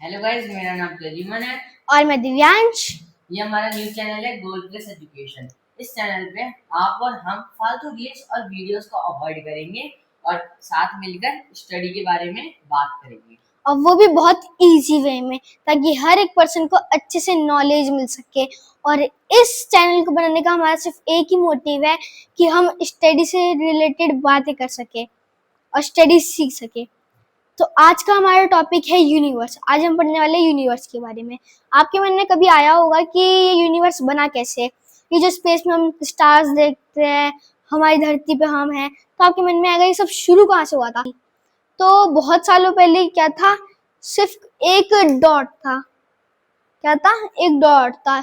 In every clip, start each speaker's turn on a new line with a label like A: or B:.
A: Hello guys, मेरा नाम प्रद्युमन है
B: और मैं दिव्यांश।
A: ये हमारा न्यू चैनल है गोल्ड प्लस एजुकेशन। इस चैनल पे आप और हम फालतू रील्स और वीडियोस को अवॉइड करेंगे और साथ मिलकर स्टडी के बारे में बात करेंगे।
B: और वो भी बहुत इजी वे में, ताकि हर एक पर्सन को अच्छे से नॉलेज मिल सके। और इस चैनल को बनाने का हमारा सिर्फ एक ही मोटिव है कि हम स्टडी से रिलेटेड बातें कर सके और स्टडी सीख सके। तो आज का हमारा टॉपिक है यूनिवर्स। आज हम पढ़ने वाले यूनिवर्स के बारे में। आपके मन में कभी आया होगा कि ये यूनिवर्स बना कैसे? ये जो स्पेस में हम स्टार्स देखते हैं, हमारी धरती पे हम हैं, तो आपके मन में आएगा ये सब शुरू कहाँ से हुआ था? तो बहुत सालों पहले क्या था? सिर्फ एक डॉट था। क्या था? एक डॉट था।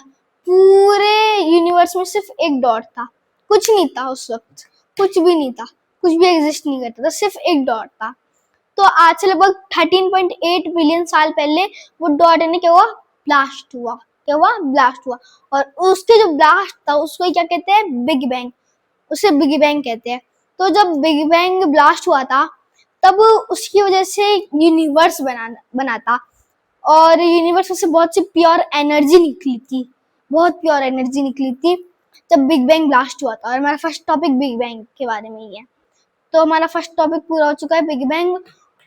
B: पूरे यूनिवर्स में सिर्फ एक डॉट था। कुछ नहीं था उस वक्त, कुछ भी नहीं था, कुछ भी एग्जिस्ट नहीं करता था, सिर्फ एक डॉट था। तो आज से लगभग 13.8 बिलियन साल पहले वो डॉट ने क्या हुआ? ब्लास्ट हुआ। क्या हुआ? ब्लास्ट हुआ। और उसके जो ब्लास्ट था उसको क्या कहते हैं? Big bang. उसे बिग बैंग कहते हैं। तो जब बिग बैंग ब्लास्ट हुआ था, तब उसकी वजह से यूनिवर्स बना था। और यूनिवर्स से बहुत सी प्योर एनर्जी निकली थी। बहुत प्योर एनर्जी निकली थी जब बिग बैंग ब्लास्ट हुआ था। और हमारा फर्स्ट टॉपिक बिग बैंग के बारे में ही है। तो हमारा फर्स्ट टॉपिक पूरा हो चुका है, बिग बैंग।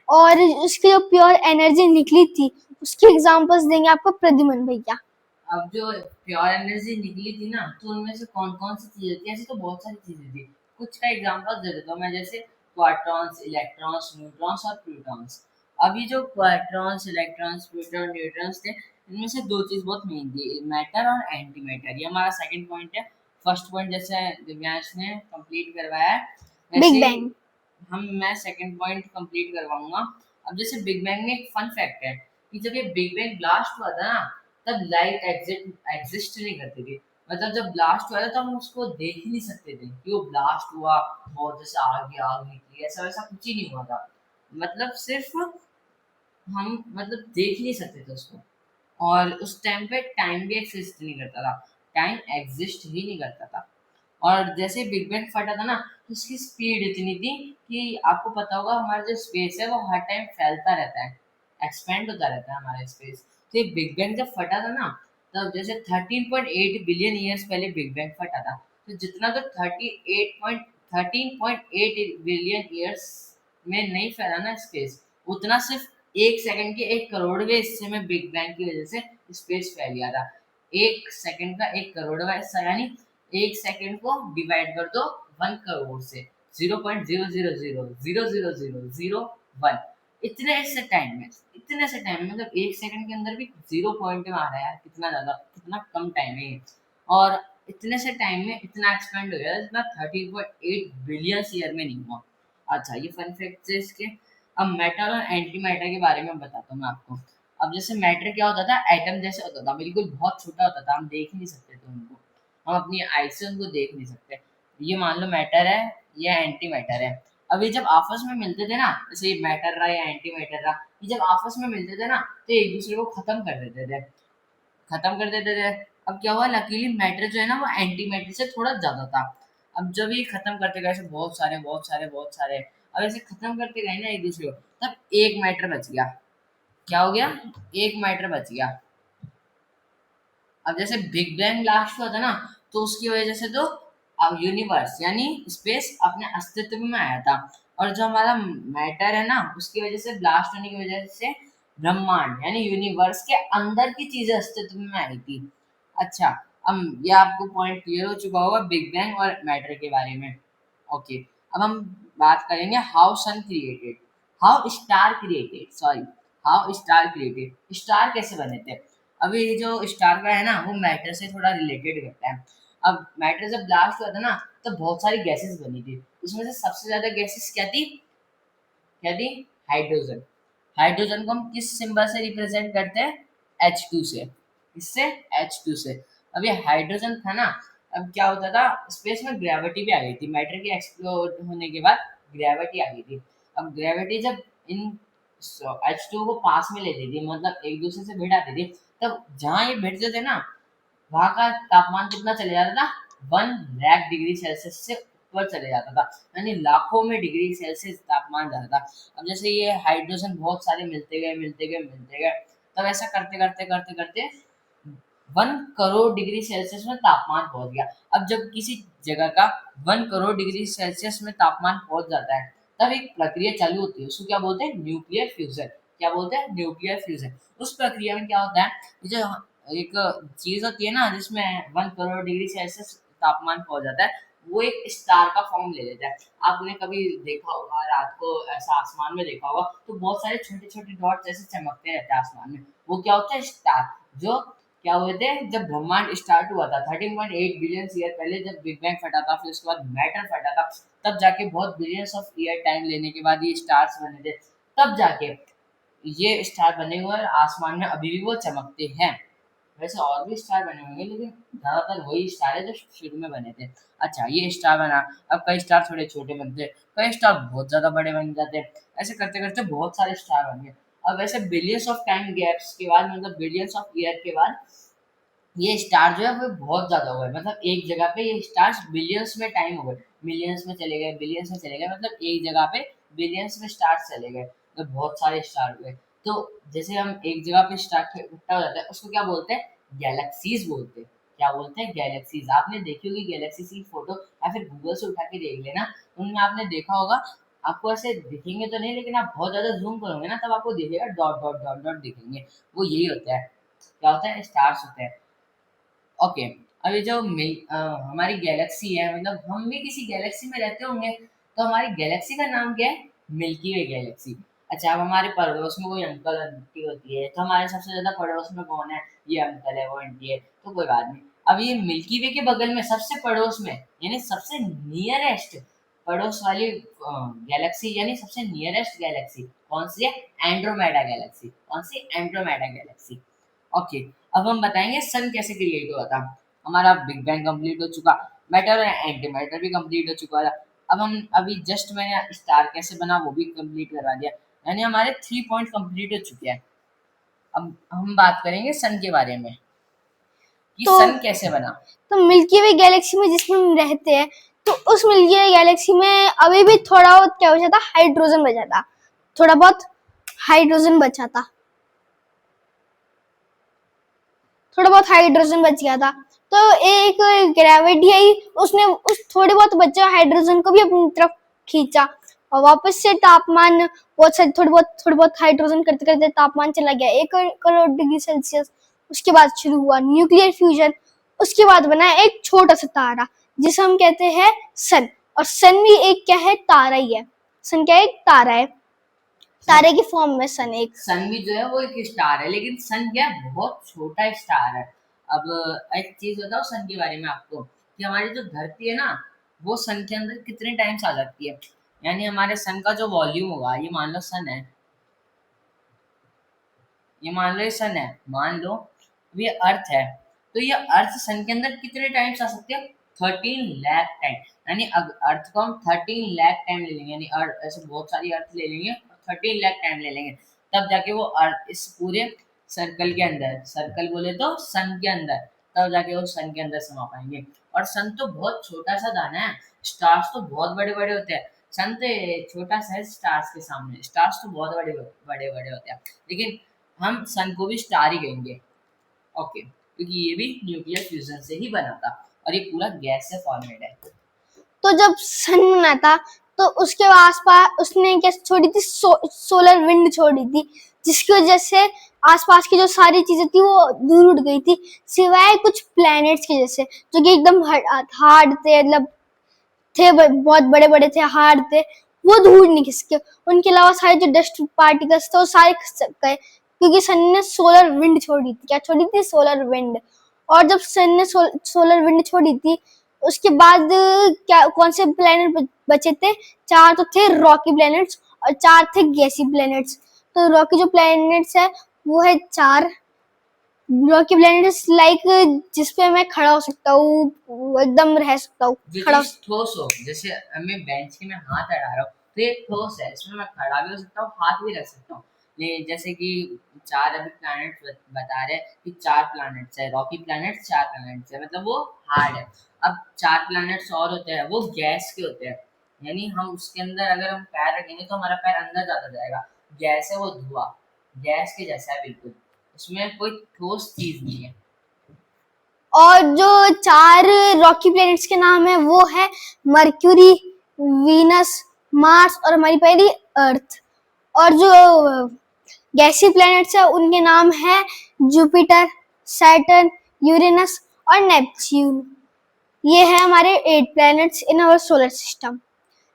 B: और उसकी जो प्योर एनर्जी निकली थी उसकी एग्जांपल्स देंगे आपको प्रद्युमन भैया।
A: अब जो प्योर एनर्जी निकली थी ना, तो उनमें से कौन कौन सी चीजें थी? ऐसी तो बहुत सारी चीजें थी। कुछ का एग्जांपल दे देता हूँ मैं, जैसे क्वार्टॉन्स, इलेक्ट्रॉन्स, न्यूट्रॉन्स और प्रोटॉन्स। अभी जो क्वार्टॉन्स, इलेक्ट्रॉन्स, प्रोटॉन, न्यूट्रॉन्स थे, इनमें से दो चीज बहुत मेन थी, मैटर और एंटी मैटर। ये हमारा सेकंड पॉइंट है। फर्स्ट पॉइंट जैसे दिव्यांश ने कंप्लीट करवाया है,
B: बिग
A: वैसे
B: बैंग।
A: मैं सेकंड पॉइंट कंप्लीट करवाऊंगा। अब जैसे बिग बैंग में एक फन फैक्ट है कि जब ये बिग बैंग ब्लास्ट हुआ था ना, तब लाइट एग्जिस्ट नहीं करती थी। मतलब जब ब्लास्ट हुआ था तब हम उसको देख ही नहीं सकते थे कि वो ब्लास्ट हुआ और जैसे आगे आग निकली, ऐसा वैसा कुछ ही नहीं हुआ था। मतलब सिर्फ हम देख ही नहीं सकते थे उसको। और उस टाइम पे टाइम भी एग्जिस्ट नहीं करता था, टाइम एग्जिस्ट ही नहीं करता था। और जैसे बिग बैंग फटा था ना, तो उसकी स्पीड इतनी थी कि आपको पता होगा हमारा जो स्पेस है वो हर टाइम फैलता रहता है, एक्सपेंड होता रहता है हमारा स्पेस। तो ये बिग बैंग जब फटा था ना, तब जैसे 13.8 बिलियन ईयर्स पहले बिग बैंग फटा था, तो जितना तो 13.8 बिलियन ईयर्स में नहीं फैला ना स्पेस, उतना सिर्फ 1 सेकंड के 1 करोड़वें हिस्से में बिग बैंग की वजह से स्पेस फैल गया था। 1 सेकंड का 1 करोड़वा हिस्सा, यानी 1 सेकंड को डिवाइड कर दो 1 करोड़ से, 0.000000001। इतने से टाइम में मतलब 1 सेकंड के अंदर भी 0 पॉइंट में आ रहा है यार, कितना ज्यादा, कितना कम टाइम है ये। और इतने से टाइम में इतना एक्सपेंड हो गया जितना 13.8 बिलियन ईयर में नहीं हुआ। अच्छा, ये फन फैक्ट है इसके। अब मैटर और एंटी मैटर के बारे में बताता हूँ मैं आपको। अब जैसे मैटर क्या होता था, एटम जैसे होता था, बिल्कुल बहुत छोटा होता था, हम देख ही नहीं सकते थे उनको, हम अपनी आई से उनको देख नहीं सकते। ये मान लो मैटर है, ये एंटी मैटर है। अब ये जब आपस में मिलते थे ना, जैसे ये मैटर रहा या एंटी मैटर रहा, ये जब आपस में मिलते थे ना, तो एक दूसरे को खत्म कर देते थे, खत्म कर देते थे। अब क्या हुआ, लकीली मैटर जो है ना वो एंटी मैटर से थोड़ा ज्यादा था। अब जब ये खत्म करते गए ऐसे बहुत सारे बहुत सारे बहुत सारे, अब ऐसे खत्म करते गए ना एक दूसरे को, तब एक मैटर बच गया। क्या हो गया? एक मैटर बच गया। अब जैसे बिग बैंग ब्लास्ट हुआ था ना, तो उसकी वजह से तो अब यूनिवर्स यानी स्पेस अपने अस्तित्व में आया था। और जो हमारा मैटर है ना, उसकी वजह से ब्लास्ट होने की वजह से ब्रह्मांड यानी यूनिवर्स के अंदर की चीजें अस्तित्व में आई थी। अच्छा, अब ये आपको पॉइंट क्लियर हो चुका होगा बिग बैंग और मैटर के बारे में। ओके, अब हम बात करेंगे how sun created, how star created, sorry, how star created, star कैसे बने थे। अभी ये जो स्टार का है ना, वो मैटर से थोड़ा रिलेटेड करता है। अब मैटर जब ब्लास्ट हुआ था ना, तो बहुत सारी गैसेस बनी थी। उसमें से सबसे ज्यादा गैसेस क्या थी? क्या थी? हाइड्रोजन। हाइड्रोजन को हम किस सिंबल से रिप्रेजेंट करते हैं? H2 से। इससे H2 से। अब ये हाइड्रोजन था ना, अब क्या होता था, स्पेस में ग्रेविटी भी आ गई थी, मैटर के एक्सप्लोड होने के बाद ग्रेविटी आ गई थी। अब ग्रेविटी जब इन H2 को पास में लेती थी, मतलब एक दूसरे से भिड़ाती थी, तब जहाँ ये भिड़ते थे ना, वहाँ का तापमान कितना चले जाता था? 1 लाख डिग्री सेल्सियस से ऊपर चले जाता था, यानी लाखों में डिग्री सेल्सियस तापमान जाता था। अब जैसे ये हाइड्रोजन बहुत सारे मिलते गए मिलते गए मिलते गए, तब ऐसा करते करते करते करते 1 करोड़ डिग्री सेल्सियस में तापमान पहुंच गया। अब जब किसी जगह का 1 करोड़ डिग्री सेल्सियस में तापमान पहुंच जाता है, तब एक प्रक्रिया चालू होती है, उसको क्या बोलते हैं, न्यूक्लियर फ्यूजन। क्या बोलते हैं, न्यूक्लियर फ्यूजन। उस प्रक्रिया में क्या होता है, जो एक चीज होती है ना जिसमें 1 करोड़ डिग्री सेल्सियस तापमान पहुंच जाता है, वो एक स्टार का फॉर्म ले लेता है। आपने कभी देखा होगा रात को ऐसा आसमान में देखा होगा, तो बहुत सारे छोटे छोटे डॉट्स ऐसे चमकते रहते हैं आसमान में, वो क्या होता है, स्टार। जो क्या हुए थे, जब ब्रह्मांड स्टार्ट हुआ था 13.8 बिलियन ईयर पहले, जब बिग बैंग फटा था, फिर उसके बाद मैटर फटा था, तब जाके बहुत बिलियंस ऑफ ईयर टाइम लेने के बाद ये स्टार्स बने थे। तब जाके ये स्टार बने हुए हैं, आसमान में अभी भी वो चमकते हैं। वैसे और भी स्टार बने होंगे, लेकिन ज्यादातर वही स्टार है जो शुरू में बने थे। अच्छा, ये स्टार बना, अब कई स्टार थोड़े छोटे बनते, कई स्टार बहुत ज्यादा बड़े बन जाते, ऐसे करते करते बहुत सारे स्टार बन गए। अब ऐसे बिलियंस ऑफ टाइम गैप्स के बाद, मतलब बिलियंस ऑफ ईयर के बाद, ये स्टार जो है वो बहुत ज्यादा हो गए, मतलब एक जगह पे ये स्टार्स बिलियंस में टाइम हो गए, मिलियंस में चले गए, बिलियंस में चले गए, मतलब एक जगह पे बिलियंस में स्टार्स चले गए, तो बहुत सारे स्टार हुए। तो जैसे हम एक जगह पे स्टार इकट्ठा हो जाता है, उसको क्या बोलते हैं, गैलेक्सीज बोलते हैं। क्या बोलते हैं, गैलेक्सीज। आपने देखी होगी गैलेक्सी की फोटो, या फिर गूगल से उठा के देख लेना, उनमें आपने देखा होगा, आपको ऐसे दिखेंगे तो नहीं, लेकिन आप बहुत ज्यादा जूम करोगे ना, तब आपको दिखेगा डॉट डॉट डॉट डॉट दिखेंगे, वो यही होता है, क्या होता है, स्टार्स होते हैं। ओके, अभी जो हमारी गैलेक्सी है, मतलब हम भी किसी गैलेक्सी में रहते होंगे, तो हमारी गैलेक्सी का नाम क्या है, मिल्की वे गैलेक्सी। अच्छा, अब हमारे पड़ोस में कोई अंकल आंटी होती है, तो हमारे सबसे ज्यादा पड़ोस में कौन है, ये अंकल है, वो आंटी है, तो कोई बात नहीं। अब ये मिल्की वे के बगल में सबसे पड़ोस में, यानी सबसे नियरेस्ट पड़ोस वाली गैलेक्सी, यानी सबसे नियरेस्ट गैलेक्सी कौन सी है, एंड्रोमेडा गैलेक्सी। कौन सी, एंड्रोमेडा गैलेक्सी। ओके, अब हम बताएंगे सन कैसे क्रिएट हुआ था। हमारा बिग बैंग कंप्लीट हो चुका, मैटर और एंटी मैटर भी कंप्लीट हो चुका था। अब हम अभी जस्ट मैंने स्टार कैसे बना वो भी कंप्लीट करवा दिया, यानी हमारे 3 पॉइंट कंप्लीट हो चुके हैं। अब हम बात करेंगे सन के बारे में कि
B: तो
A: सन कैसे बना।
B: तो मिल्की वे गैलेक्सी में जिसमें हम रहते हैं, तो उस मिल्की वे गैलेक्सी में अभी भी थोड़ा बहुत क्या बचा था, हाइड्रोजन बचा था, थोड़ा बहुत हाइड्रोजन बचा था, थोड़ा बहुत हाइड्रोजन बच गया था। तो एक ग्रेविटी आई, उसने उस थोड़े बहुत बचे हाइड्रोजन को भी अपनी तरफ खींचा, और वापस से तापमान बहुत सारे थोड़ी बहुत हाइड्रोजन करते करते तापमान चला गया 1 करोड़ डिग्री सेल्सियस। उसके बाद शुरू हुआ न्यूक्लियर फ्यूजन। उसके बाद बना एक छोटा सा तारा जिसे हम कहते हैं सन। और सन भी एक क्या है, तारा ही है। सन क्या है, एक तारा है,
A: सन,
B: तारे की फॉर्म में सन एक।
A: सन भी जो है वो एक स्टार है, लेकिन सन क्या है, बहुत छोटा स्टार है। अब एक चीज बताओ सन के बारे में आपको, कि हमारी जो धरती है ना, वो सन के अंदर कितने टाइम्स आ सकती है। यानी हमारे सन का जो वॉल्यूम होगा, ये मान लो सन है, ये मान लो ये सन है, मान लो अब ये अर्थ है, तो ये अर्थ सन के अंदर कितने टाइम्स आ सकती है, 13 लाख टाइम। यानी अर्थ को हम 13 लाख टाइम ले लेंगे, यानी अर्थ ऐसे बहुत सारी अर्थ ले लेंगे और 13 लाख टाइम ले लेंगे, तब जाके वो अर्थ इस पूरे सर्कल के अंदर, सर्कल बोले तो सन के अंदर, तब जाके वो सन के अंदर समा पाएंगे। और सन तो बहुत छोटा सा दाना है, स्टार्स तो बहुत बड़े बड़े होते हैं, सन तो छोटा सा है स्टार्स के सामने, स्टार्स तो बहुत बड़े बड़े बड़े होते हैं, लेकिन हम सन को भी स्टार ही कहेंगे। ओके, क्योंकि ये भी न्यूक्लियर फ्यूजन से ही बना था, और ये पूरा गैस से फॉर्मेड है।
B: तो जब सन बना था, तो उसके आसपास उसने क्या छोड़ी थी, सोलर विंड छोड़ी थी, जिसकी वजह से आसपास की जो सारी चीजें थी वो दूर उड़ गई थी, सिवाय कुछ प्लैनेट्स की, जैसे जो कि एकदम हार्ड थे, मतलब थे बहुत बड़े बड़े थे, हार्ड थे, वो दूर नहीं खिसके। उनके अलावा सारे जो डस्ट पार्टिकल्स थे वो सारे खिसक गए, क्योंकि सन ने सोलर विंड छोड़ी थी। क्या छोड़ी थी, सोलर विंड। और जब सन ने सोलर विंड छोड़ी थी, उसके बाद क्या कौन से प्लेनेट बचे थे, 4 तो थे रॉकी प्लेनेट्स और 4 थे गैसी प्लेनेट्स। तो रॉकी जो प्लेनेट्स है वो है 4 रॉकी प्लेनेट्स, लाइक जिसपे मैं खड़ा हो सकता हूँ, एकदम रह सकता हूँ
A: जो
B: खड़ा।
A: चीज ठोस हो, जैसे मैं बेंच के में हाथ अड़ा रहा हूँ, तो ये ठोस है, इसमें मैं खड़ा भी हो सकता हूँ, हाथ भी रख सकता हूँ। ये जैसे कि 4 अभी प्लैनेट बता रहे हैं कि 4 प्लैनेट्स है, रॉकी प्लैनेट्स 4 प्लैनेट्स है, मतलब वो हार्ड है। अब 4 प्लैनेट्स और होते हैं, वो गैस के होते हैं, यानी हम उसके अंदर अगर हम पैर रखेंगे तो हमारा पैर अंदर जाता जाएगा, गैस है वो धुआं, गैस के जैसा है बिल्कुल। उसमें कोई ठोस चीज नहीं है।
B: और जो 4 रॉकी प्लैनेट्स के नाम है वो है मर्क्यूरी, वीनस, मार्स और हमारी पहली अर्थ। और जो गैसी प्लैनेट्स है उनके नाम है जुपिटर, सैटर्न, यूरेनस और नेपच्यून। ये है हमारे 8 planets in our solar system.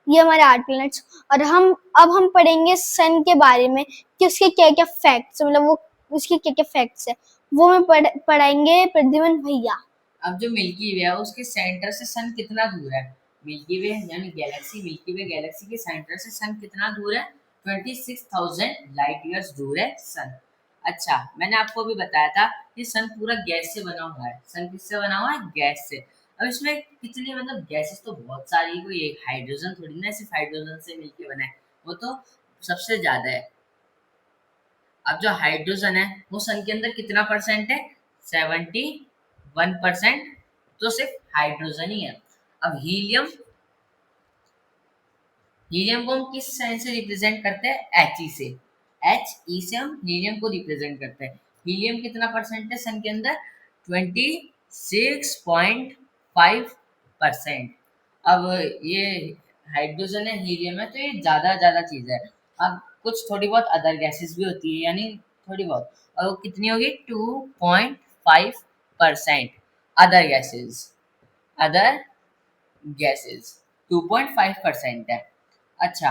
B: ये हमारे 8 प्लैनेट्स। और हम पढ़ेंगे सन के बारे में कि उसके क्या क्या फैक्ट्स, मतलब वो उसके क्या क्या फैक्ट्स है, वो हमें पढ़ाएंगे प्रद्युमन भैया।
A: अब जो मिल्की वे है उसके सेंटर से सन कितना दूर है? मिल्की वे यानी गैलेक्सी, मिल्की वे गैलेक्सी के सेंटर से सन कितना दूर है? 26,000 लाइट ईयर्स दूर है सन। अच्छा, मैंने आपको अभी बताया था कि सन पूरा गैस से बना हुआ है। सन किससे बना हुआ है? गैस से। अब इसमें कितनी मतलब गैसेस तो बहुत सारी, कोई एक हाइड्रोजन थोड़ी ना सिर्फ हाइड्रोजन से मिलके बना है, वो तो सबसे ज्यादा है। अब जो हाइड्रोजन है वो सन के अंदर कितना परसेंट है? 71%, तो सिर्फ हाइड्रोजन ही है। अब हीलियम, हीलियम को हम किस साइन से रिप्रेजेंट करते हैं? एच ई से। एच ई से हम हीलियम को रिप्रेजेंट करते हैं। हीलियम कितना परसेंट है सन के अंदर? 26.5%। अब ये हाइड्रोजन है, हीलियम है, तो ये ज्यादा ज्यादा चीज है। अब कुछ थोड़ी बहुत अदर गैसेस भी होती है, यानी थोड़ी बहुत, और वो कितनी होगी? 2.5% अदर गैसेस, अदर गैसेस 2.5% है। अच्छा,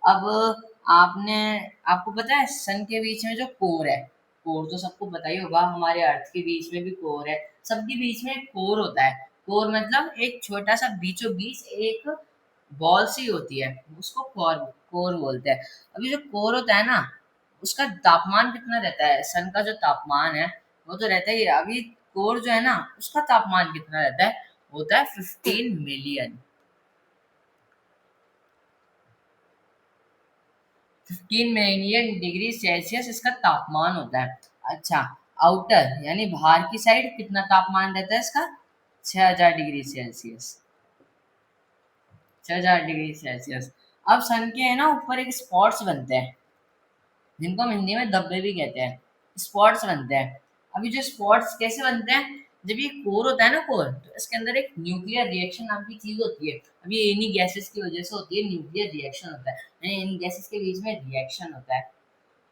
A: अब आपने आपको पता है सन के बीच में जो कोर है, कोर तो सबको पता ही होगा, हमारे अर्थ के बीच में भी कोर है, सबके बीच में एक कोर होता है। कोर मतलब एक छोटा सा बीचों बीच एक बॉल सी होती है, उसको कोर कोर बोलते हैं। अभी जो कोर होता है ना, उसका तापमान कितना रहता है? सन का जो तापमान है वो तो रहता ही है। अभी कोर जो है ना, उसका तापमान कितना रहता है? होता है 15 डिग्री सेल्सियस इसका तापमान होता है। अच्छा, आउटर यानी बाहर की साइड कितना तापमान रहता है इसका? 6000 डिग्री सेल्सियस, 6000 डिग्री सेल्सियस। अब सन के है ना ऊपर एक स्पॉट्स बनते हैं, जिनको हम हिंदी में धब्बे भी कहते हैं, स्पॉट्स बनते हैं। अभी जो स्पॉट्स कैसे बनते हैं? जब ये कोर होता है ना, कोर, तो इसके अंदर एक न्यूक्लियर रिएक्शन नाम की चीज होती है। अभी ये इन्हीं गैसेस की वजह से होती है, न्यूक्लियर रिएक्शन होता है, यानी इन गैसेस के बीच में रिएक्शन होता है।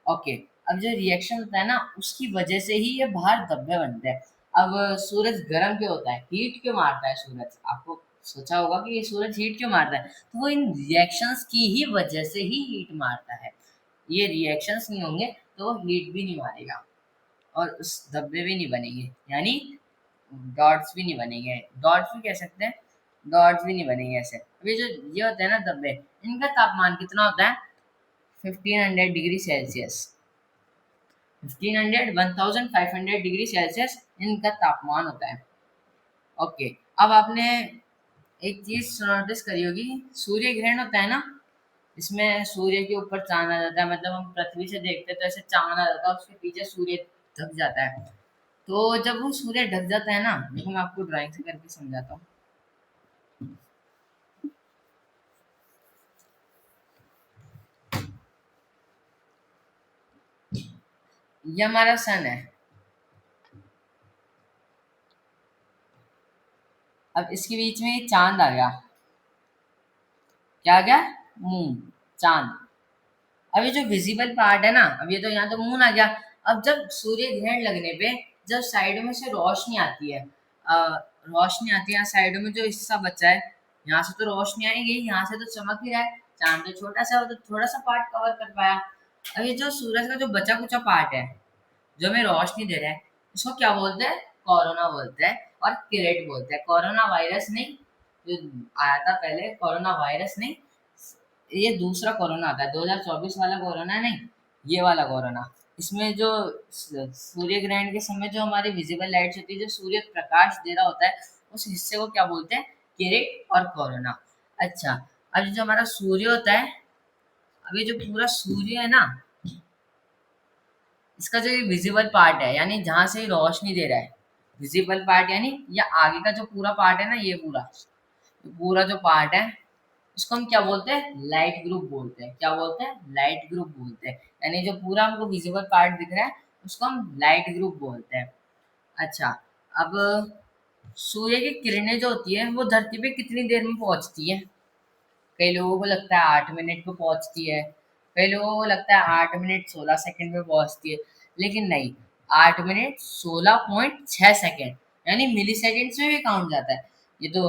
A: ओके, अब जो रिएक्शन होता है ना, उसकी वजह से ही ये बाहर धब्बे बनते हैं। अब सूरज गर्म क्यों होता है? हीट क्यों मारता है सूरज? आपको सोचा होगा कि ये सूरज हीट क्यों मारता है, तो वो इन रिएक्शंस की ही वजह से ही हीट मारता है। ये रिएक्शंस नहीं होंगे तो वो हीट भी नहीं मारेगा, और उस धब्बे भी नहीं बनेंगे, यानी डॉट्स भी नहीं बनेंगे। डॉट्स भी कह सकते हैं, डॉट्स भी नहीं बनेंगे ऐसे। अभी जो ये होते हैं ना धब्बे, इनका तापमान कितना होता है? 1500 डिग्री सेल्सियस, 1500 डिग्री सेल्सियस इनका तापमान होता है। ओके, अब आपने एक चीज नोटिस करी होगी, सूर्य ग्रहण होता है ना, इसमें सूर्य के ऊपर चांद आ जाता है, मतलब हम पृथ्वी से देखते हैं तो ऐसे चांद आ जाता है, उसके पीछे सूर्य ढक जाता है। तो जब वो सूर्य ढक जाता है ना, देखो मैं आपको ड्राइंग से करके समझाता हूँ। ये हमारा सन है। अब इसके बीच में ये चांद आ गया, क्या आ गया? मून, चांद। अब ये जो विजिबल पार्ट है ना, अब ये तो यहाँ तो मून आ गया। अब जब सूर्य ग्रहण लगने पे जब साइडों में से रोशनी आती है, रोशनी आती है, साइडों में जो हिस्सा बचा है, यहाँ से तो रोशनी आएगी, यहाँ से तो चमक ही रहा है, चांद तो छोटा सा, वो तो थोड़ा सा पार्ट कवर कर पाया। अब ये जो सूरज का जो बचा कुचा पार्ट है, जो हमें रोशनी दे रहा है, उसको क्या बोलते हैं? कोरोना बोलते हैं, और किरेट बोलते हैं। कोरोना वायरस नहीं, जो आया था पहले, कोरोना वायरस नहीं, ये दूसरा कोरोना आता है, 2024 वाला कोरोना नहीं, ये वाला कोरोना। इसमें जो सूर्य ग्रहण के समय जो हमारी विजिबल लाइट्स होती है, जो सूर्य प्रकाश दे रहा होता है, उस हिस्से को क्या बोलते हैं? किरेट और कोरोना। अच्छा, अब जो हमारा सूर्य होता है, अभी जो पूरा सूर्य है ना, इसका जो ये विजिबल पार्ट है, यानी जहां से ये रोशनी दे रहा है, विजिबल पार्ट यानी ये आगे का जो पूरा पार्ट है ना, ये पूरा जो पार्ट है, इसको हम क्या बोलते हैं? लाइट ग्रुप बोलते हैं। क्या बोलते हैं? लाइट ग्रुप बोलते हैं। यानी जो पूरा हमको विजिबल पार्ट दिख रहा है, उसको हम लाइट ग्रुप बोलते हैं। अच्छा, अब सूर्य की किरणें जो होती है वो धरती पे कितनी देर में पहुंचती है? कई लोगों को लगता है 8 मिनट में पहुंचती है, कई लोगों को लगता है 8 मिनट 16 सेकंड में पहुंचती है, लेकिन नहीं, 8 मिनट 16.6 सेकंड, यानी मिली सेकेंड्स में भी काउंट जाता है। ये तो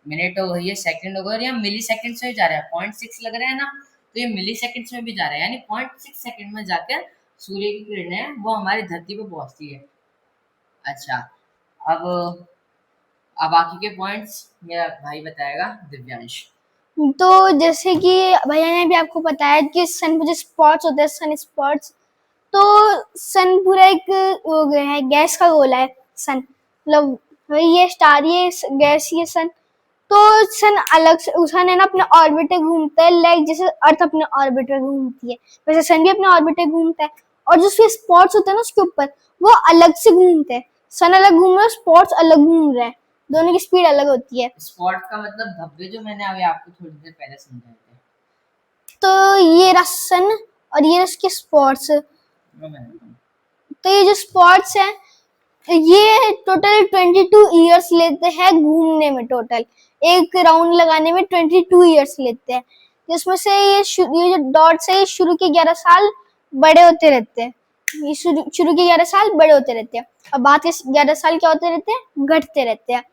A: मिनट हो गई है, सेकंड हो गई, और यहाँ मिली सेकेंड्स में जा रहा है, 0.6 लग रहा है ना, तो ये मिली सेकेंड्स में भी जा रहा है, यानी 0.6 सेकंड में जाकर सूर्य की किरणें वो हमारी धरती पे पहुंचती है। अच्छा, अब बाकी के पॉइंट्स मेरा भाई बताएगा, दिव्यांश।
B: तो जैसे कि भैया ने भी आपको बताया कि सन पे जो स्पॉट्स होते हैं, सन स्पॉट्स, तो सन पूरा एक वो है, गैस का गोला है सन, मतलब ये स्टार, ये गैस, ये सन। तो सन अलग से, सन है ना अपने ऑर्बिट में घूमता है, लाइक जैसे अर्थ अपने ऑर्बिट में घूमती है, वैसे सन भी अपने ऑर्बिट में घूमता है। और जो उसके स्पॉट्स होते हैं ना उसके ऊपर, वो अलग से घूमते हैं। सन अलग घूम रहा है, स्पॉट्स अलग घूम रहे हैं, दोनों की स्पीड अलग होती है।
A: स्पॉट का मतलब धब्बे, जो मैंने अभी आपको थोड़ी देर पहले समझाए थे।
B: तो ये रहा सन और ये उसके स्पॉट्स। तो ये जो स्पॉट्स हैं, ये टोटल 22 ईयर्स लेते हैं घूमने में, टोटल एक राउंड लगाने में 22 ईयर्स लेते हैं, जिसमें से ये जो डॉट्स है, ये शुरू के 11 साल बड़े होते रहते हैं, ये शुरू के 11 साल बड़े होते रहते हैं, और बाद के 11 साल क्या होते रहते हैं, घटते रहते हैं।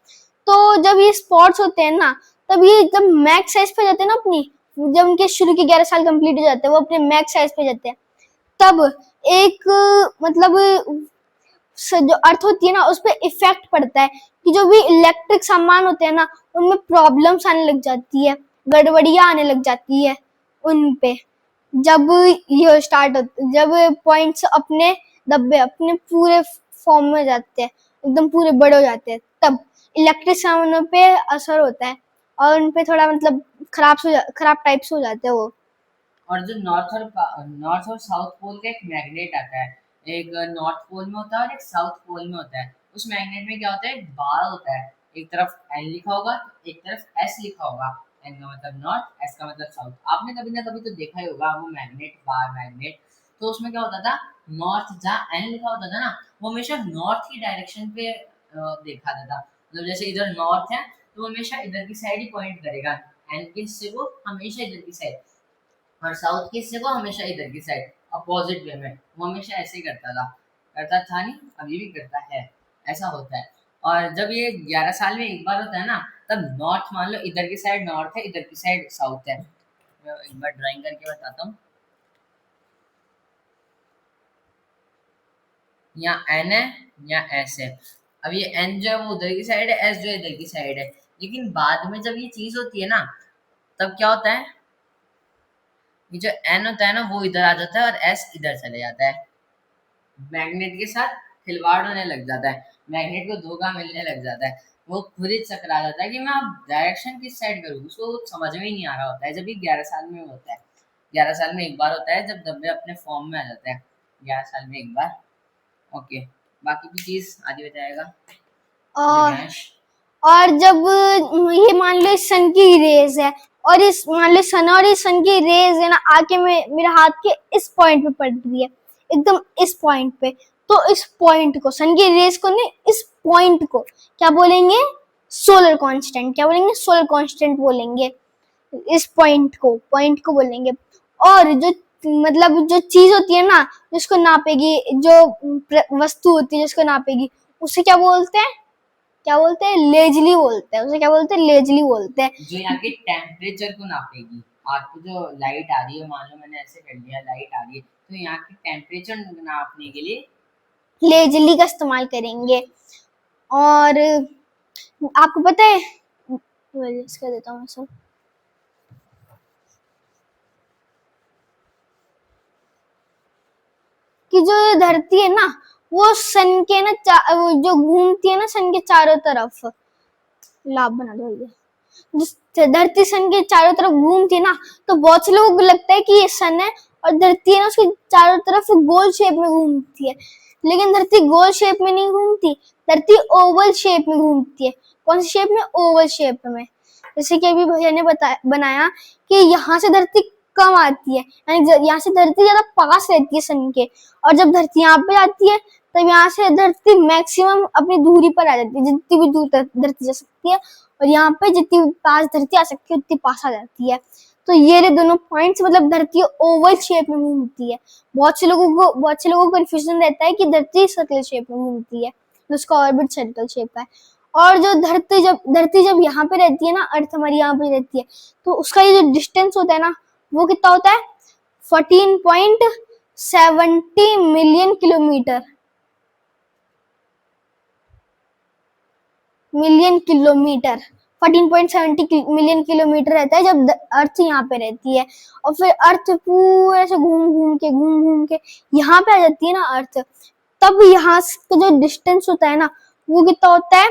B: तो जब ये स्पॉट्स होते हैं ना, तब ये जब मैक्स साइज पे जाते हैं ना अपनी, जब उनके शुरू के 11 साल कंप्लीट हो जाते हैं, वो अपने मैक्स साइज पे जाते हैं, तब एक मतलब जो अर्थ होती है ना, उस पर इफेक्ट पड़ता है कि जो भी इलेक्ट्रिक सामान होते हैं ना, उनमें प्रॉब्लम्स आने लग जाती है, गड़बड़ियां आने लग जाती है उन पे। जब ये स्टार्ट होते, जब पॉइंट्स अपने डब्बे अपने पूरे फॉर्म में जाते हैं, एकदम पूरे बड़े हो जाते हैं, तब इलेक्ट्रिक सामानों पे असर होता है, और उन पे थोड़ा मतलब खराब टाइप्स हो जाते हैं वो।
A: और जो नॉर्थ और साउथ पोल का एक मैग्नेट आता है, एक नॉर्थ पोल में होता है और एक साउथ पोल में होता है। उस मैग्नेट में क्या होता है, एक बार होता है, एक तरफ एन लिखा होगा, एक तरफ एस लिखा होगा। एन का मतलब नॉर्थ, एस का मतलब साउथ। आपने कभी ना कभी तो देखा ही होगा वो मैग्नेट, बार मैग्नेट। तो उसमें क्या होता था, नॉर्थ जहाँ एन लिखा होता था ना, वो हमेशा नॉर्थ की डायरेक्शन पे देखा था। मतलब जैसे इधर नॉर्थ है तो वो हमेशा इधर की साइड ही पॉइंट करेगा, एन के हिस्से को हमेशा इधर की साइड, और साउथ के हिस्से को हमेशा इधर की साइड, अपोजिट वे में। वो हमेशा ऐसे ही करता था नहीं, अभी भी करता है, ऐसा होता है। और जब ये 11 साल में एक बार होता है ना, तब नॉर्थ मान लो इधर की साइड नॉर्थ है, इधर की साइड साउथ है। मैं एक बार ड्राइंग करके बताता हूँ। यहाँ एन है, यहाँ एस है। अब ये एन जो है वो उधर की साइड है, एस जो है इधर की साइड है। लेकिन बाद में जब ये चीज होती है ना, तब क्या होता है, ये जो एन होता है ना वो इधर आ जाता है और एस इधर चले जाता है। मैग्नेट के साथ खिलवाड़ होने लग जाता है, मैग्नेट को धोखा मिलने लग जाता है। वो खुद ही चकरा जाता है कि मैं अब डायरेक्शन किस साइड करूँ, उसको कुछ समझ में ही नहीं आ रहा होता है। जब ये 11 साल में होता है, 11 साल में एक बार होता है जब डब्बे अपने फॉर्म में आ जाते हैं, 11 साल में एक बार। ओके, बाकी की चीज आगे बताएगा
B: और
A: दिव्यांश।
B: और जब ये मान लो इस सन की रेज है, और इस मान लो सन और इस सन की रेज है ना, आके मेरे हाथ के इस पॉइंट पे पड़ रही है, एकदम इस पॉइंट पे। तो इस पॉइंट को, सन की रेज को नहीं, इस पॉइंट को क्या बोलेंगे, सोलर कांस्टेंट। क्या बोलेंगे, सोलर कांस्टेंट बोलेंगे। इस पॉइंट को बोलेंगे। और जो मतलब जो चीज होती है ना जिसको नापेगी, जो वस्तु होती है जिसको नापेगी, उसे क्या बोलते हैं, क्या बोलते हैं, लेजली बोलते हैं उसे। क्या बोलते हैं, लेजली बोलते हैं।
A: जो यहाँ के टेम्परेचर को नापेगी। आपको जो लाइट आ रही है, मान लो मैंने ऐसे कर लिया, लाइट आ रही है, तो यहाँ के टेम्परेचर नापने के लिए
B: लेजली का इस्तेमाल करेंगे। और आपको पता है, इसका देता हूँ मैं सब, कि जो धरती है ना, वो सन के ना वो जो घूमती है ना सन के चारों तरफ, लाभ बना दो ये, जिस धरती सन के चारों तरफ घूमती है ना, तो बहुत से लोगों को लगता है कि ये सन है, और धरती है ना उसके चारों तरफ गोल शेप में घूमती है। लेकिन धरती गोल शेप में नहीं घूमती, धरती ओवल शेप में घूमती है। कौन सी शेप में, ओवल शेप में। जैसे कि अभी भैया ने बनाया कि यहाँ से धरती कम आती है, यानी यहाँ से धरती ज्यादा पास रहती है सन के, और जब धरती यहाँ पे आती है तब यहाँ से धरती मैक्सिमम अपनी दूरी पर आ जाती है, जितनी भी दूर तक धरती जा सकती है, और यहाँ पे जितनी पास धरती आ सकती है उतनी पास आ जाती है। तो ये रहे दोनों पॉइंट्स, मतलब धरती ओवल शेप में घूमती है। बहुत से लोगों को कंफ्यूजन रहता है कि धरती सर्कल शेप में घूमती है, तो उसका ऑर्बिट सर्कल शेप का है। और जो धरती जब यहाँ पे रहती है ना, अर्थ हमारी यहाँ पे रहती है, तो उसका ये जो डिस्टेंस होता है ना, वो कितना होता है 14.70 million kilometre. Million kilometre 14.70 million kilometre रहता है जब अर्थ यहाँ पे रहती है, और फिर अर्थ पूरे से घूम घूम के यहाँ पे आ जाती है ना अर्थ, तब यहाँ का जो डिस्टेंस होता है ना, वो कितना होता है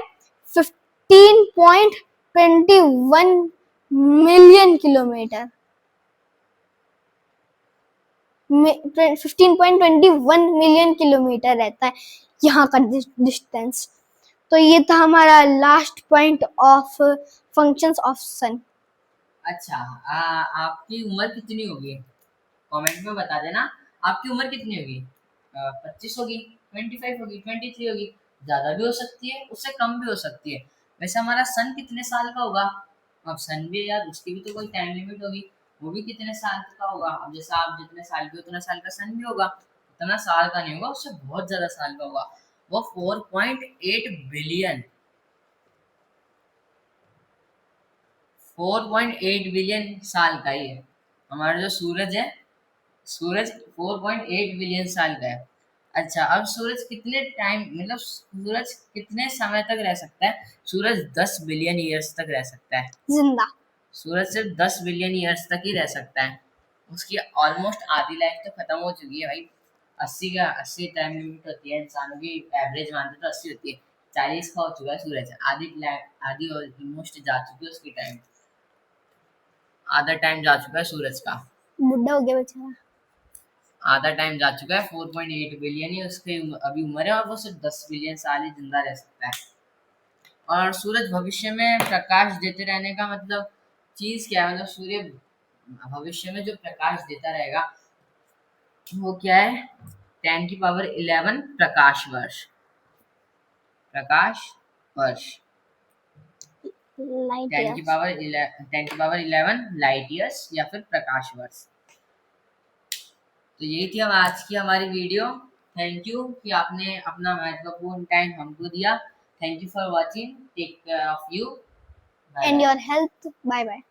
B: 15.21 मिलियन किलोमीटर। 15.21 मिलियन किलोमीटर रहता है यहाँ का डिस्टेंस। तो ये था हमारा last point of functions of sun.
A: अच्छा, आपकी उम्र कितनी होगी? कमेंट में बता देना। आपकी उम्र कितनी होगी? 25 होगी, 25 होगी, 23 होगी, ज़्यादा भी हो सकती है, उससे कम भी हो सकती है। वैसे हमारा सन कितने साल का होगा? अब सन भी यार, उसकी भी तो कोई टाइम लिमिट होगी, वो भी कितने साल का होगा? अब जैसा आप जितने साल के उतना साल का सन भी होगा, उतना साल का नहीं होगा, उससे बहुत ज़्यादा साल का होगा। वो 4.8 बिलियन 4.8 बिलियन साल का ही है। हमारा जो सूरज है, सूरज 4.8 बिलियन साल का है। अच्छा, अब सूरज कितने टाइम, मतलब सूरज कितने समय तक रह सकता है? सूरज 10 बिलियन ईयर्स तक रह सकता है
B: जिंदा।
A: सूरज सिर्फ 10 बिलियन ईयर्स तक ही रह सकता है। उसकी ऑलमोस्ट आधी लाइफ तो खत्म हो चुकी है भाई। 80 टाइम लिमिट होती है, इंसानों की एवरेज मानते तो 80 होती है, 40 का हो चुका है सूरज। आधी ऑलमोस्ट जा चुकी है उसकी टाइम, आधा टाइम जा चुका है सूरज का,
B: बुढ़ा हो गया बेचारा।
A: आधा टाइम जा चुका है। 4.8 बिलियन ही उसकी अभी उम्र है, और वो सिर्फ 10 बिलियन साल ही जिंदा रह सकता है। और सूरज भविष्य में प्रकाश देते रहने का मतलब चीज क्या है? मतलब सूर्य भविष्य में जो प्रकाश देता रहेगा वो क्या है? 10 की पावर 11 प्रकाश वर्ष। प्रकाश वर्ष
B: लाइट
A: 10 की पावर 11 लाइट ईयर्स, या फिर प्रकाश वर्ष। तो यही थी आज की हमारी वीडियो। थैंक यू कि आपने अपना महत्वपूर्ण टाइम हमको दिया। Thank you for watching. Take care of you. Bye
B: and
A: bye.
B: Your health. Bye bye.